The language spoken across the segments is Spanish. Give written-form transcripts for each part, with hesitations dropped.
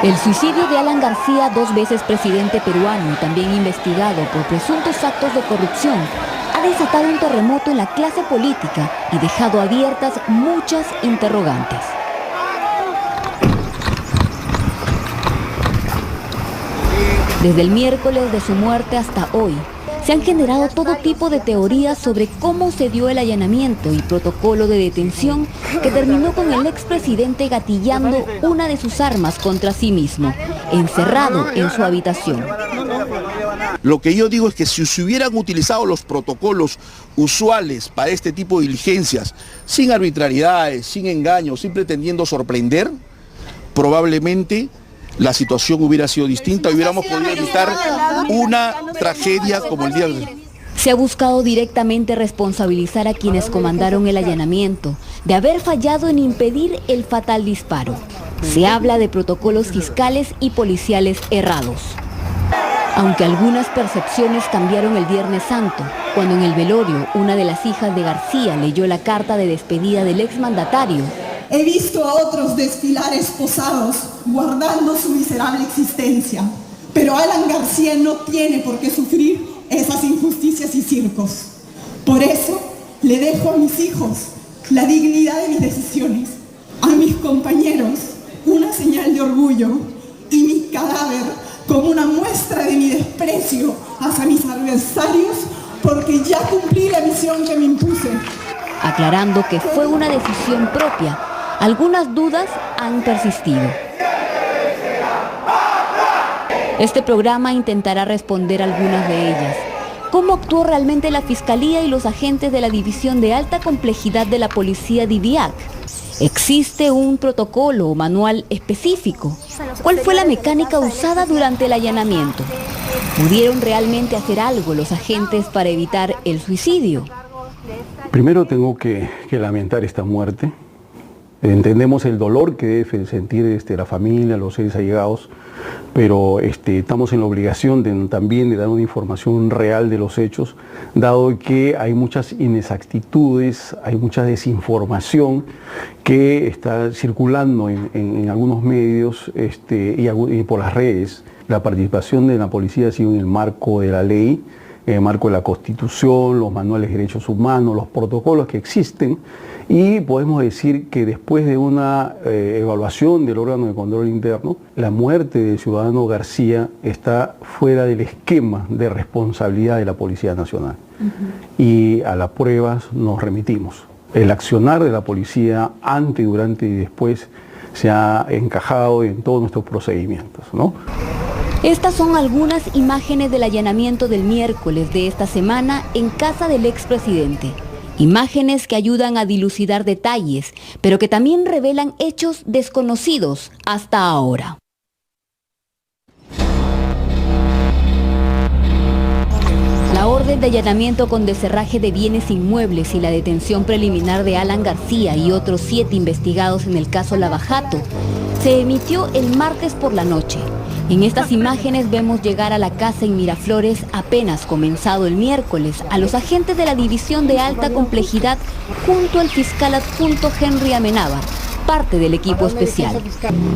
El suicidio de Alan García, 2 veces presidente peruano y también investigado por presuntos actos de corrupción, ha desatado un terremoto en la clase política y dejado abiertas muchas interrogantes. Desde el miércoles de su muerte hasta hoy, se han generado todo tipo de teorías sobre cómo se dio el allanamiento y protocolo de detención que terminó con el expresidente gatillando una de sus armas contra sí mismo, encerrado en su habitación. Lo que yo digo es que si se hubieran utilizado los protocolos usuales para este tipo de diligencias, sin arbitrariedades, sin engaños, sin pretendiendo sorprender, probablemente la situación hubiera sido distinta y hubiéramos podido evitar una tragedia como el día de hoy. Se ha buscado directamente responsabilizar a quienes comandaron el allanamiento de haber fallado en impedir el fatal disparo. Se habla de protocolos fiscales y policiales errados. Aunque algunas percepciones cambiaron el Viernes Santo, cuando en el velorio una de las hijas de García leyó la carta de despedida del exmandatario. He visto a otros desfilar esposados, guardando su miserable existencia. Pero Alan García no tiene por qué sufrir esas injusticias y circos. Por eso le dejo a mis hijos la dignidad de mis decisiones, a mis compañeros una señal de orgullo y mi cadáver como una muestra de mi desprecio hacia mis adversarios, porque ya cumplí la misión que me impuse. Aclarando que fue una decisión propia, algunas dudas han persistido. Este programa intentará responder algunas de ellas. ¿Cómo actuó realmente la Fiscalía y los agentes de la División de Alta Complejidad de la Policía DIVIAC? ¿Existe un protocolo o manual específico? ¿Cuál fue la mecánica usada durante el allanamiento? ¿Pudieron realmente hacer algo los agentes para evitar el suicidio? Primero tengo que lamentar esta muerte. Entendemos el dolor que debe sentir la familia, los seres allegados, pero estamos en la obligación también de dar una información real de los hechos, dado que hay muchas inexactitudes, hay mucha desinformación que está circulando en algunos medios y por las redes. La participación de la policía ha sido en el marco de la ley, en el marco de la Constitución, los manuales de derechos humanos, los protocolos que existen, y podemos decir que después de una evaluación del órgano de control interno, la muerte del ciudadano García está fuera del esquema de responsabilidad de la Policía Nacional. Y a las pruebas nos remitimos. El accionar de la policía antes, durante y después se ha encajado en todos nuestros procedimientos, ¿no? Estas son algunas imágenes del allanamiento del miércoles de esta semana en casa del expresidente. Imágenes que ayudan a dilucidar detalles, pero que también revelan hechos desconocidos hasta ahora. La orden de allanamiento con descerraje de bienes inmuebles y la detención preliminar de Alan García y otros 7 investigados en el caso Lavajato se emitió el martes por la noche. En estas imágenes vemos llegar a la casa en Miraflores, apenas comenzado el miércoles, a los agentes de la División de Alta Complejidad junto al fiscal adjunto Henry Amenábar, parte del equipo especial.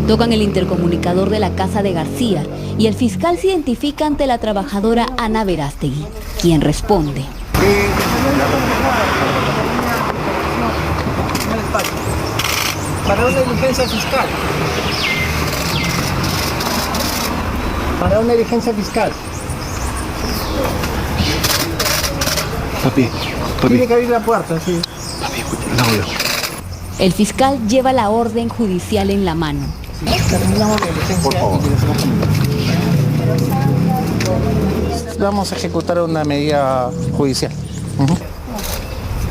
Tocan el intercomunicador de la casa de García y el fiscal se identifica ante la trabajadora Ana Verástegui, quien responde. Para una diligencia fiscal. Para una diligencia fiscal. Papi. Tiene que abrir la puerta, sí. Papi, no veo. El fiscal lleva la orden judicial en la mano. Terminamos la diligencia. Por favor. Vamos a ejecutar una medida judicial.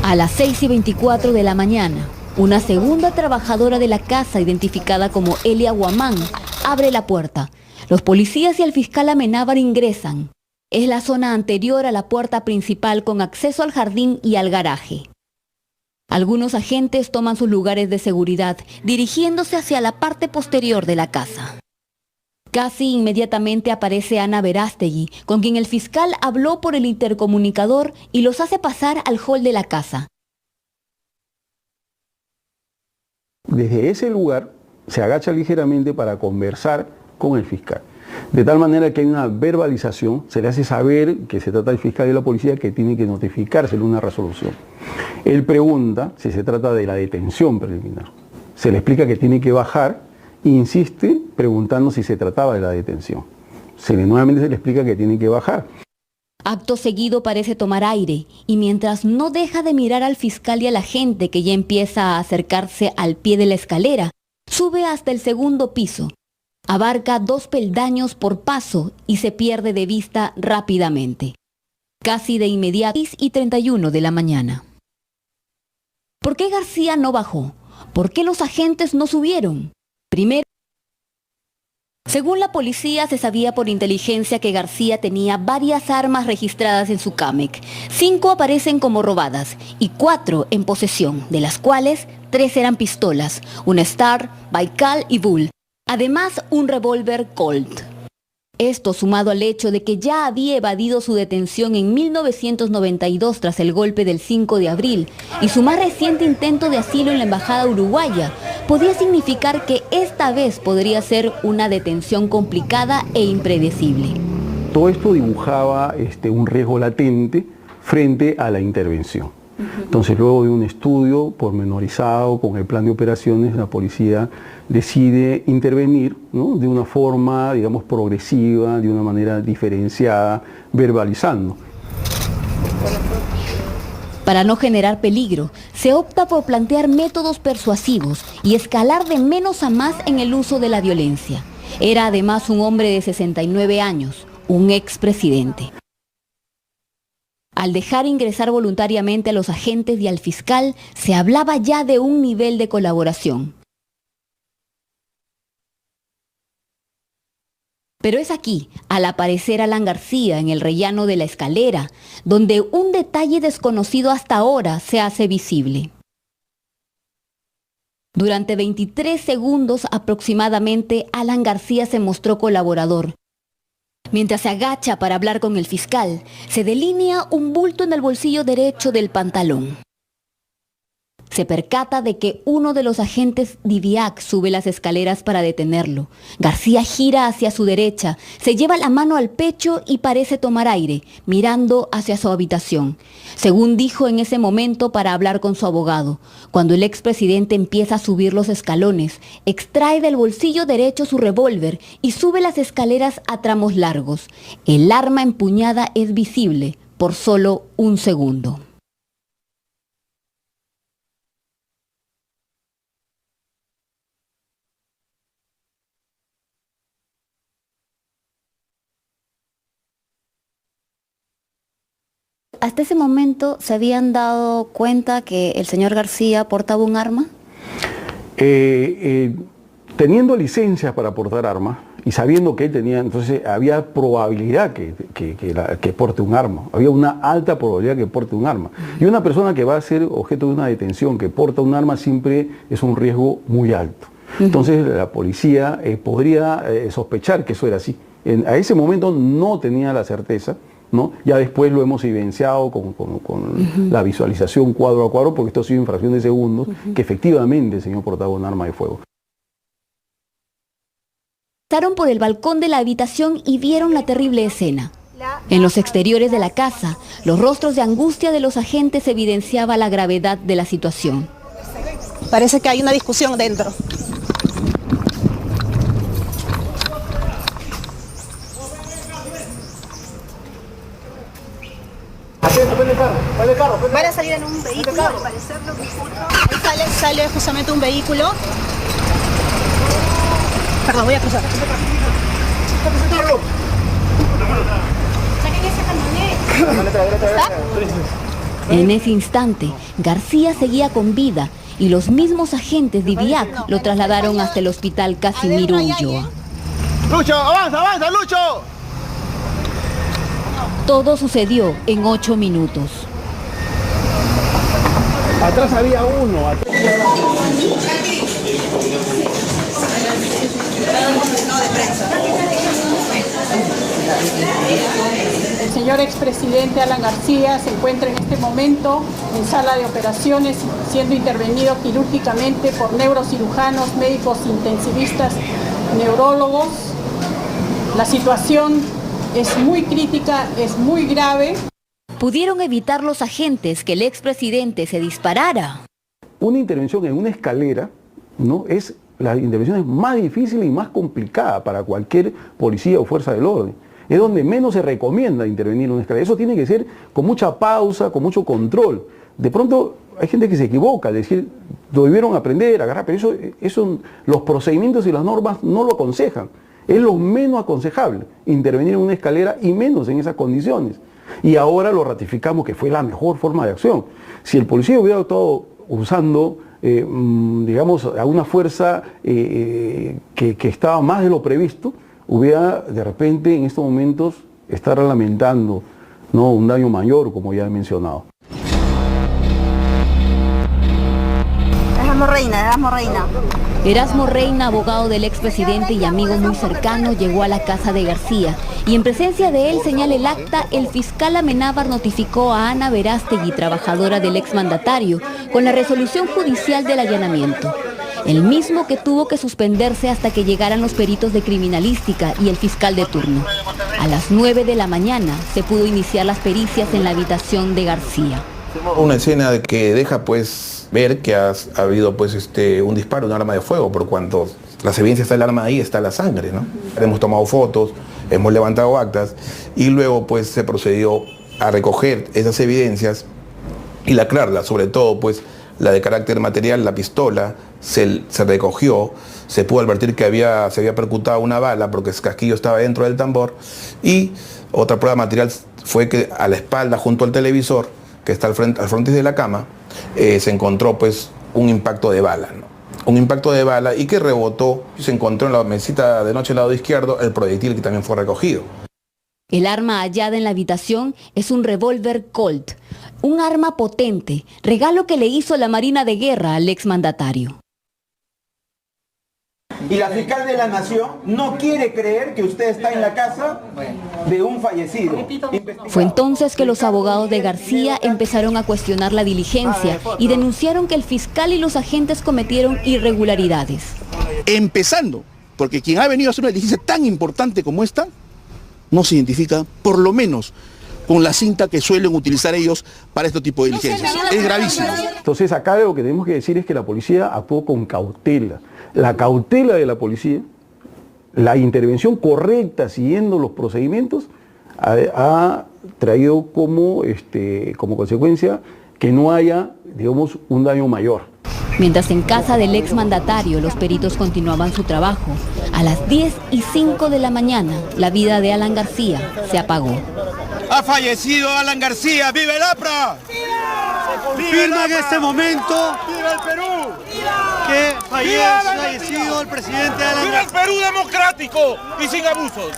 A las 6:24 de la mañana, una segunda trabajadora de la casa, identificada como Elia Guamán, abre la puerta. Los policías y el fiscal Amenábar ingresan. Es la zona anterior a la puerta principal con acceso al jardín y al garaje. Algunos agentes toman sus lugares de seguridad, dirigiéndose hacia la parte posterior de la casa. Casi inmediatamente aparece Ana Verástegui, con quien el fiscal habló por el intercomunicador y los hace pasar al hall de la casa. Desde ese lugar se agacha ligeramente para conversar con el fiscal. De tal manera que hay una verbalización, se le hace saber que se trata del fiscal y de la policía que tiene que notificársele una resolución. Él pregunta si se trata de la detención preliminar. Se le explica que tiene que bajar e insiste preguntando si se trataba de la detención. Nuevamente se le explica que tiene que bajar. Acto seguido parece tomar aire y mientras no deja de mirar al fiscal y a la gente que ya empieza a acercarse al pie de la escalera, sube hasta el segundo piso. Abarca 2 peldaños por paso y se pierde de vista rápidamente. Casi de inmediato, 6:31 de la mañana. ¿Por qué García no bajó? ¿Por qué los agentes no subieron? Primero, según la policía, se sabía por inteligencia que García tenía varias armas registradas en su CAMEC. 5 aparecen como robadas y 4 en posesión, de las cuales 3 eran pistolas, una Star, Baikal y Bull. Además, un revólver Colt. Esto sumado al hecho de que ya había evadido su detención en 1992 tras el golpe del 5 de abril y su más reciente intento de asilo en la embajada uruguaya, podía significar que esta vez podría ser una detención complicada e impredecible. Todo esto dibujaba un riesgo latente frente a la intervención. Entonces, luego de un estudio pormenorizado con el plan de operaciones, la policía decide intervenir, ¿no?, de una forma, digamos, progresiva, de una manera diferenciada, verbalizando. Para no generar peligro, se opta por plantear métodos persuasivos y escalar de menos a más en el uso de la violencia. Era además un hombre de 69 años, un expresidente. Al dejar ingresar voluntariamente a los agentes y al fiscal, se hablaba ya de un nivel de colaboración. Pero es aquí, al aparecer Alan García en el rellano de la escalera, donde un detalle desconocido hasta ahora se hace visible. Durante 23 segundos aproximadamente, Alan García se mostró colaborador. Mientras se agacha para hablar con el fiscal, se delinea un bulto en el bolsillo derecho del pantalón. Se percata de que uno de los agentes DIVIAC sube las escaleras para detenerlo. García gira hacia su derecha, se lleva la mano al pecho y parece tomar aire, mirando hacia su habitación. Según dijo en ese momento para hablar con su abogado, cuando el expresidente empieza a subir los escalones, extrae del bolsillo derecho su revólver y sube las escaleras a tramos largos. El arma empuñada es visible por solo un segundo. ¿Hasta ese momento se habían dado cuenta que el señor García portaba un arma? Teniendo licencias para portar armas y sabiendo que él tenía, entonces había probabilidad que porte un arma. Había una alta probabilidad que porte un arma. Y una persona que va a ser objeto de una detención, que porta un arma, siempre es un riesgo muy alto. Entonces la policía podría sospechar que eso era así. A ese momento no tenía la certeza, ¿no? Ya después lo hemos evidenciado con la visualización cuadro a cuadro, porque esto ha sido en fracción de segundos, que efectivamente el señor portaba un arma de fuego. Pasaron por el balcón de la habitación y vieron la terrible escena. En los exteriores de la casa, los rostros de angustia de los agentes evidenciaba la gravedad de la situación. Parece que hay una discusión dentro. Van a salir en un vehículo, al parecer lo que sale justamente un vehículo. Perdón, voy a cruzar. En ese instante, García seguía con vida y los mismos agentes de DIVIAC lo trasladaron hasta el hospital Casimiro Ulloa. ¡Lucho, avanza, avanza, Lucho! Todo sucedió en 8 minutos. Atrás había uno. El señor expresidente Alan García se encuentra en este momento en sala de operaciones siendo intervenido quirúrgicamente por neurocirujanos, médicos intensivistas, neurólogos La situación es muy crítica, es muy grave. ¿Pudieron evitar los agentes que el expresidente se disparara? Una intervención en una escalera, ¿no?, es la intervención es más difícil y más complicada para cualquier policía o fuerza del orden. Es donde menos se recomienda intervenir en una escalera. Eso tiene que ser con mucha pausa, con mucho control. De pronto hay gente que se equivoca, es decir, lo debieron aprender, agarrar, pero eso los procedimientos y las normas no lo aconsejan. Es lo menos aconsejable, intervenir en una escalera y menos en esas condiciones. Y ahora lo ratificamos que fue la mejor forma de acción. Si el policía hubiera actuado usando, digamos, a una fuerza que estaba más de lo previsto, hubiera de repente en estos momentos estar lamentando, ¿no?, un daño mayor, como ya he mencionado. Erasmo Reina, abogado del expresidente y amigo muy cercano, llegó a la casa de García y en presencia de él, señala el acta, el fiscal Amenábar notificó a Ana Verástegui, trabajadora del exmandatario, con la resolución judicial del allanamiento. El mismo que tuvo que suspenderse hasta que llegaran los peritos de criminalística y el fiscal de turno. A las 9 de la mañana se pudo iniciar las pericias en la habitación de García. Una escena que deja pues ver que ha habido pues un disparo, un arma de fuego, por cuanto las evidencias del arma ahí, está la sangre, ¿no? Hemos tomado fotos, hemos levantado actas y luego pues se procedió a recoger esas evidencias y lacrarlas, sobre todo pues la de carácter material, la pistola, se recogió, se pudo advertir que se había percutado una bala porque el casquillo estaba dentro del tambor, y otra prueba material fue que a la espalda, junto al televisor, que está al frente de la cama, se encontró pues un impacto de bala, ¿no? Un impacto de bala y que rebotó, se encontró en la mesita de noche al lado izquierdo el proyectil que también fue recogido. El arma hallada en la habitación es un revólver Colt, un arma potente, regalo que le hizo la Marina de Guerra al exmandatario. Y la fiscal de la Nación no quiere creer que usted está en la casa de un fallecido. Fue entonces que los abogados de García empezaron a cuestionar la diligencia y denunciaron que el fiscal y los agentes cometieron irregularidades. Empezando, porque quien ha venido a hacer una diligencia tan importante como esta, no se identifica, por lo menos, con la cinta que suelen utilizar ellos para este tipo de diligencias. Es gravísimo. Entonces acá lo que tenemos que decir es que la policía actuó con cautela. La cautela de la policía, la intervención correcta siguiendo los procedimientos, ha traído como consecuencia que no haya, digamos, un daño mayor. Mientras en casa del exmandatario los peritos continuaban su trabajo, a las 10:05 de la mañana la vida de Alan García se apagó. Ha fallecido Alan García. ¡Viva el APRA! Confirma en este momento ¡Viva el Perú! que fallecido el presidente Alan ¡Viva el Perú democrático y sin abusos!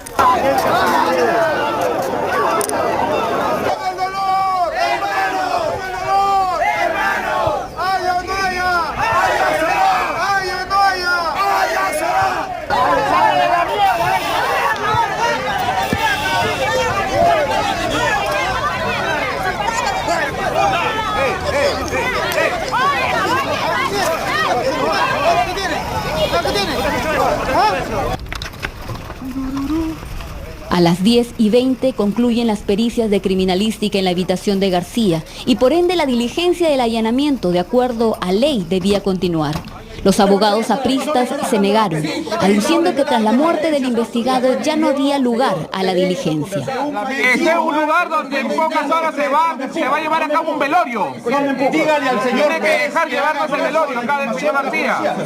A las 10:20 concluyen las pericias de criminalística en la habitación de García y por ende la diligencia del allanamiento de acuerdo a ley debía continuar. Los abogados apristas se negaron, aduciendo que tras la muerte del investigado ya no había lugar a la diligencia. Este es un lugar donde en pocas horas se va a llevar a cabo un velorio. Dígale al señor, tiene que dejar llevarnos el velorio acá del señor García.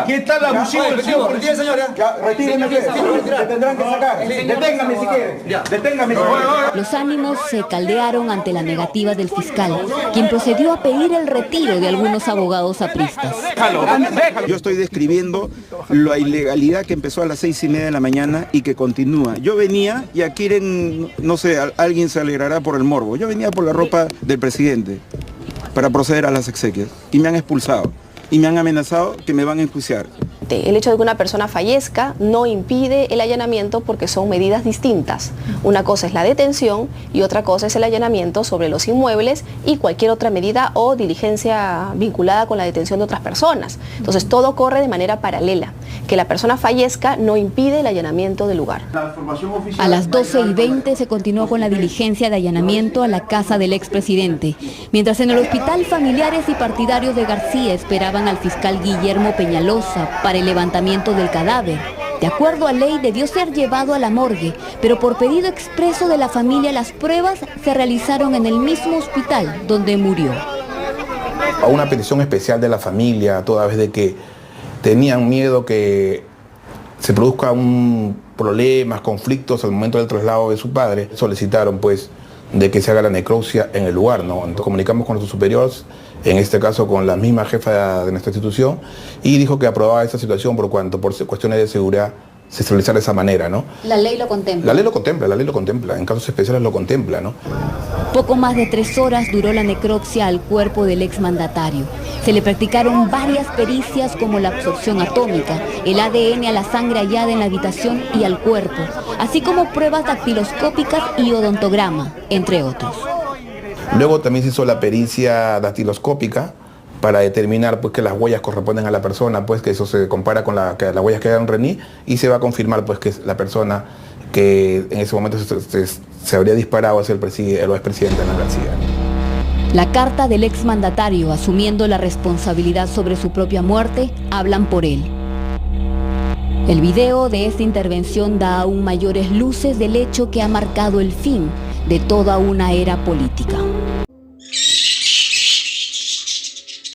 ¿Qué tal abusivo el señor policía, señora? Retíreme, le tendrán que sacar. Deténgame si quiere. Deténgame. Los ánimos se caldearon ante la negativa del fiscal, quien procedió a pedir el retiro de algunos abogados apristas. Yo estoy describiendo la ilegalidad que empezó a las 6:30 de la mañana y que continúa. Yo venía, y aquí no sé, alguien se alegrará por el morbo. Yo venía por la ropa del presidente para proceder a las exequias y me han expulsado y me han amenazado que me van a enjuiciar. nuevamente, el hecho de que una persona fallezca no impide el allanamiento porque son medidas distintas. Una cosa es la detención y otra cosa es el allanamiento sobre los inmuebles y cualquier otra medida o diligencia vinculada con la detención de otras personas. Entonces todo corre de manera paralela. Que la persona fallezca no impide el allanamiento del lugar. A las 12:20 se continuó con la diligencia de allanamiento a la casa del expresidente, mientras en el hospital familiares y partidarios de García esperaban al fiscal Guillermo Peñalosa para el levantamiento del cadáver. De acuerdo a ley debió ser llevado a la morgue, pero por pedido expreso de la familia las pruebas se realizaron en el mismo hospital donde murió. A una petición especial de la familia, toda vez de que tenían miedo que se produzca un problemas, conflictos al momento del traslado de su padre, solicitaron pues de que se haga la necropsia en el lugar, ¿no? Entonces comunicamos con nuestros superiores, en este caso con la misma jefa de nuestra institución, y dijo que aprobaba esta situación por cuanto por cuestiones de seguridad se realizara de esa manera, ¿no? La ley lo contempla. La ley lo contempla, en casos especiales lo contempla, ¿no? Poco más de 3 horas duró la necropsia al cuerpo del exmandatario. Se le practicaron varias pericias como la absorción atómica, el ADN a la sangre hallada en la habitación y al cuerpo, así como pruebas dactiloscópicas y odontograma, entre otros. Luego también se hizo la pericia dactiloscópica para determinar pues que las huellas corresponden a la persona, pues que eso se compara con las huellas que hay en Rení y se va a confirmar pues que es la persona que en ese momento se habría disparado hacia el expresidente Alan García. La carta del exmandatario asumiendo la responsabilidad sobre su propia muerte hablan por él. El video de esta intervención da aún mayores luces del hecho que ha marcado el fin de toda una era política.